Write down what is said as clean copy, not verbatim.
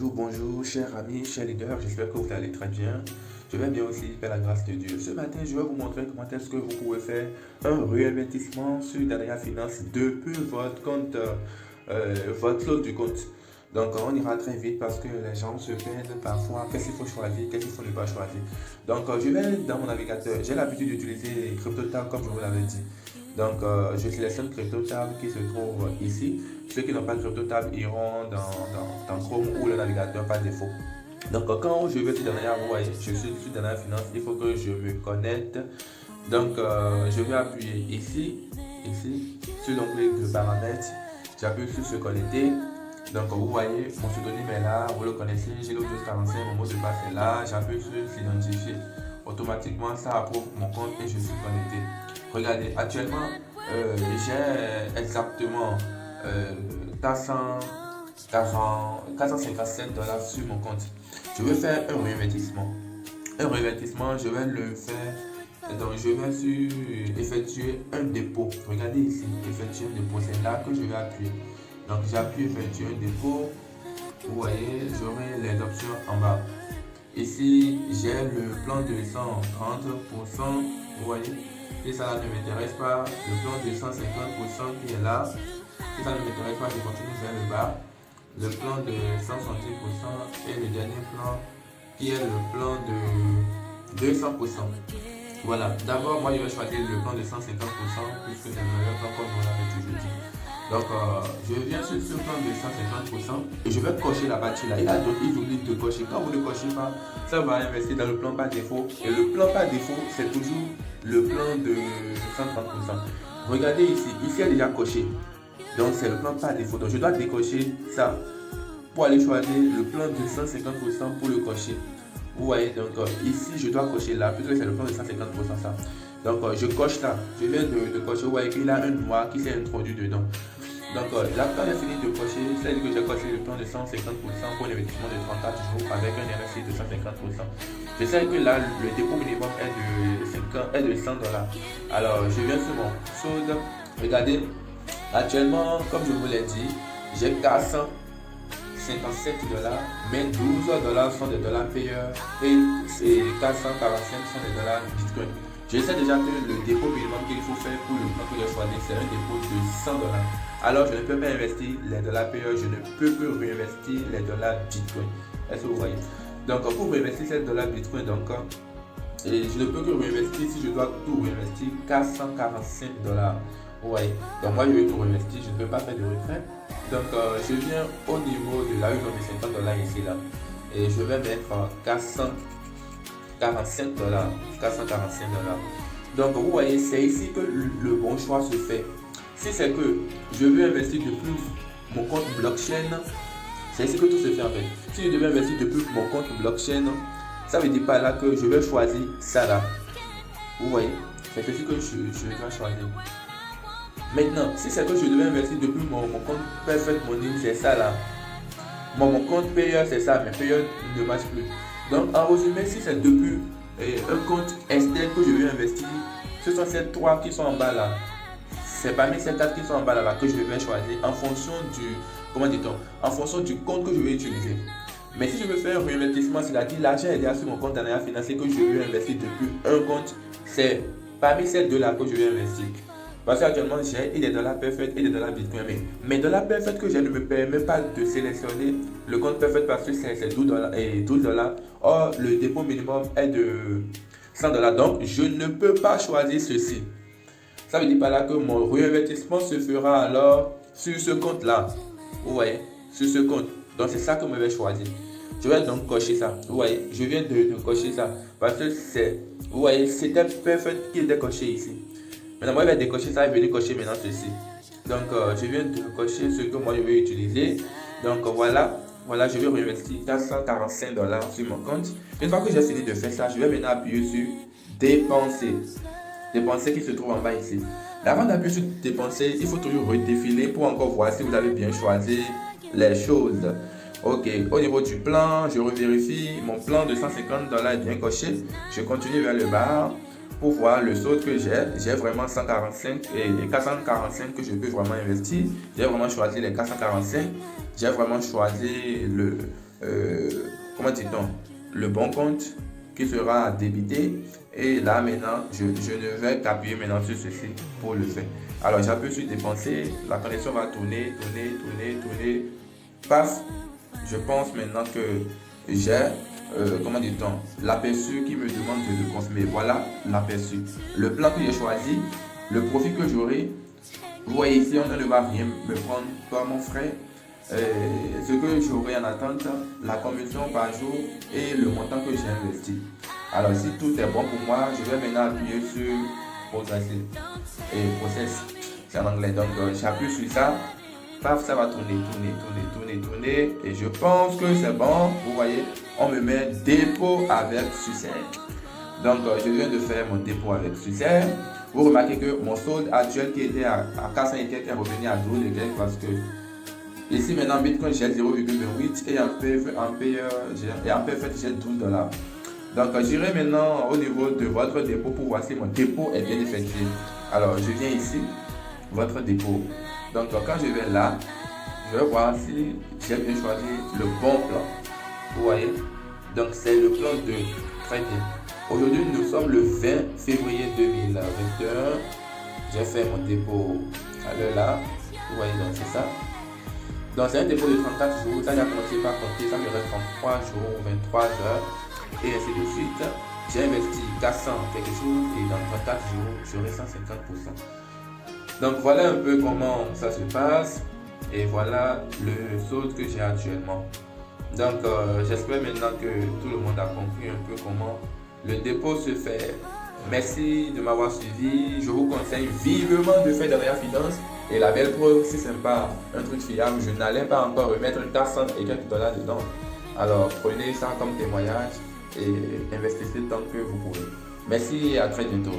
Bonjour, chers amis, chers leaders, j'espère que vous allez très bien. Je vais bien aussi, par la grâce de Dieu. Ce matin, je vais vous montrer comment est-ce que vous pouvez faire un réinvestissement sur Dania Finance depuis votre compte, votre close du compte. Donc, on ira très vite parce que les gens se perdent parfois. Qu'est-ce qu'il faut choisir, qu'est-ce qu'il faut ne pas choisir. Donc, je vais dans mon navigateur. J'ai l'habitude d'utiliser CryptoTab comme je vous l'avais dit. Donc, je sélectionne CryptoTab qui se trouve ici. Ceux qui n'ont pas CryptoTab iront dans Chrome ou le navigateur par défaut. Donc, quand je vais sur Dania, vous voyez, je suis sur Dania Finance, il faut que je me connecte. Donc, je vais appuyer ici, sur l'onglet de paramètres. J'appuie sur se connecter. Donc, vous voyez, mon pseudonyme est là, vous le connaissez, j'ai le 1245, mon mot de passe est là. J'appuie sur s'identifier. Automatiquement, ça approuve mon compte et je suis connecté. Regardez, actuellement, j'ai exactement 457 dollars sur mon compte. Je vais faire un réinvestissement. Un réinvestissement, je vais le faire. Donc, je vais effectuer un dépôt. Regardez ici, effectuer un dépôt. C'est là que je vais appuyer. Donc, j'appuie effectuer un dépôt. Vous voyez, j'aurai les options en bas. Ici, j'ai le plan de 130%. Vous voyez, si ça ne m'intéresse pas, le plan de 150% qui est là. Si ça ne m'intéresse pas, je continue vers le bas. Le plan de 160% et le dernier plan qui est le plan de 200%. Voilà, d'abord, moi je vais choisir le plan de 150% puisque c'est le meilleur plan comme on l'avait toujours dit. Donc, je viens sur ce plan de 150% et je vais cocher la partie là. Il a d'autres, ils oublient de cocher. Quand vous ne cochez pas, ça va investir dans le plan par défaut. Et le plan par défaut, c'est toujours le plan de 130%. Regardez ici, ici est déjà coché. Donc, c'est le plan par défaut. Donc, je dois décocher ça pour aller choisir le plan de 150% pour le cocher. Vous voyez, donc ici, je dois cocher là, puisque c'est le plan de 150% ça. Donc, je coche là. Je viens de cocher. Vous voyez qu'il a un noir qui s'est introduit dedans. Donc, là, quand j'ai fini de cocher, c'est-à-dire que j'ai coché le plan de 150% pour un investissement de 34 jours avec un RSI de 150%. Je sais que là, le dépôt minimum est de 100 dollars. Alors, je viens sur mon solde. Regardez, actuellement, comme je vous l'ai dit, j'ai 457 dollars, mais 12 dollars sont des dollars payeurs et 445 sont des dollars Bitcoin. Je sais déjà que le dépôt minimum qu'il faut faire pour le plan que j'ai choisi, c'est un dépôt de 100 dollars. Alors, je ne peux pas investir les dollars payeurs, je ne peux que réinvestir les dollars Bitcoin. Est-ce que vous voyez? Donc, pour réinvestir ces dollars Bitcoin, et je ne peux que réinvestir si je dois tout réinvestir 445 dollars. Vous voyez? Donc, moi, je vais tout réinvestir, je ne peux pas faire de retrait. Donc, je viens au niveau de la union de 50 dollars ici, là. Et je vais mettre 445 dollars. 445 dollars. Donc, vous voyez, c'est ici que le bon choix se fait. Si c'est que je veux investir depuis mon compte blockchain, c'est ici que tout se fait en fait. Si je devais investir depuis mon compte blockchain, ça veut dire par là que je vais choisir ça là. Vous voyez, c'est ceci que je vais choisir. Maintenant, si c'est que je devais investir depuis mon compte Perfect Money, c'est ça là. Mon compte payeur, c'est ça, mais payeur ne marche plus. Donc, en résumé, si c'est depuis un compte externe que je veux investir, ce sont ces trois qui sont en bas là. C'est parmi ces quatre qui sont en bas là que je vais choisir en fonction en fonction du compte que je vais utiliser. Mais si je veux faire un réinvestissement, c'est-à-dire l'argent est déjà sur mon compte Dania financier que je veux investir depuis un compte, c'est parmi ces deux là que je vais investir. Parce qu'actuellement, j'ai des dollars Perfect et des dollars Bitcoin. Mais mes dollars Perfect que j'ai ne me permet pas de sélectionner le compte Perfect parce que c'est 12 dollars et 12 dollars. Or, le dépôt minimum est de 100 dollars. Donc, je ne peux pas choisir ceci. Ça veut dire par là que mon réinvestissement se fera alors sur ce compte-là. Vous voyez, sur ce compte. Donc, c'est ça que je vais choisir. Je vais donc cocher ça. Vous voyez, je viens de cocher ça. Parce que vous voyez, c'était Perfect qui était coché ici. Maintenant, moi, je vais décocher ça et venir cocher maintenant ceci. Donc, je viens de cocher ce que moi, je vais utiliser. Donc, voilà, je vais réinvestir 445 dollars sur mon compte. Une fois que j'ai fini de faire ça, je vais maintenant appuyer sur dépenser. Dépenser qui se trouve en bas ici. Avant d'appuyer sur dépenser, il faut toujours redéfiler pour encore voir si vous avez bien choisi les choses. Ok, au niveau du plan, je revérifie. Mon plan de 150 dollars est bien coché. Je continue vers le bas pour voir le solde que j'ai. J'ai vraiment 145 et les 445 que je peux vraiment investir. J'ai vraiment choisi les 445. J'ai vraiment choisi dit-on, le bon compte qui sera débité. Et là maintenant, je ne vais qu'appuyer maintenant sur ceci pour le faire. Alors j'appuie sur dépenser, la connexion va tourner. Paf, je pense maintenant que j'ai, comment dit-on, l'aperçu qui me demande de consommer. Voilà l'aperçu. Le plan que j'ai choisi, le profit que j'aurai, vous voyez ici, on ne va rien me prendre par mon frère. Ce que j'aurai en attente, la commission par jour et le montant que j'ai investi. Alors si tout est bon pour moi, je vais maintenant appuyer sur progresser et process, c'est en anglais. Donc j'appuie sur ça, paf, ça va tourner et je pense que c'est bon. Vous voyez, on me met dépôt avec succès. Donc je viens de faire mon dépôt avec succès. Vous remarquez que mon solde actuel qui était à 400 et quelques est revenu à 12 et quelques parce que ici maintenant Bitcoin j'ai 0,28 et en fait j'ai 12 $. Donc j'irai maintenant au niveau de votre dépôt pour voir si mon dépôt est bien effectué. Alors je viens ici, votre dépôt. Donc quand je vais là, je vais voir si j'ai bien choisi le bon plan. Vous voyez? Donc c'est le plan de très bien. Aujourd'hui nous sommes le 20 février 2021. J'ai fait mon dépôt à l'heure là. Vous voyez, donc c'est ça. Donc c'est un dépôt de 34 jours. Ça j'ai commencé par compter, ça me reste 33 jours, 23 heures. Et ainsi de suite. J'ai investi 400 quelque chose et dans 34 jours, j'aurai 150%. Donc voilà un peu comment ça se passe et voilà le solde que j'ai actuellement. Donc j'espère maintenant que tout le monde a compris un peu comment le dépôt se fait. Merci de m'avoir suivi. Je vous conseille vivement de faire derrière finance. Et la belle preuve, c'est sympa, un truc fiable. Je n'allais pas encore remettre 400 et quelques dollars dedans. Alors prenez ça comme témoignage et investissez tant que vous pouvez. Merci et à très bientôt.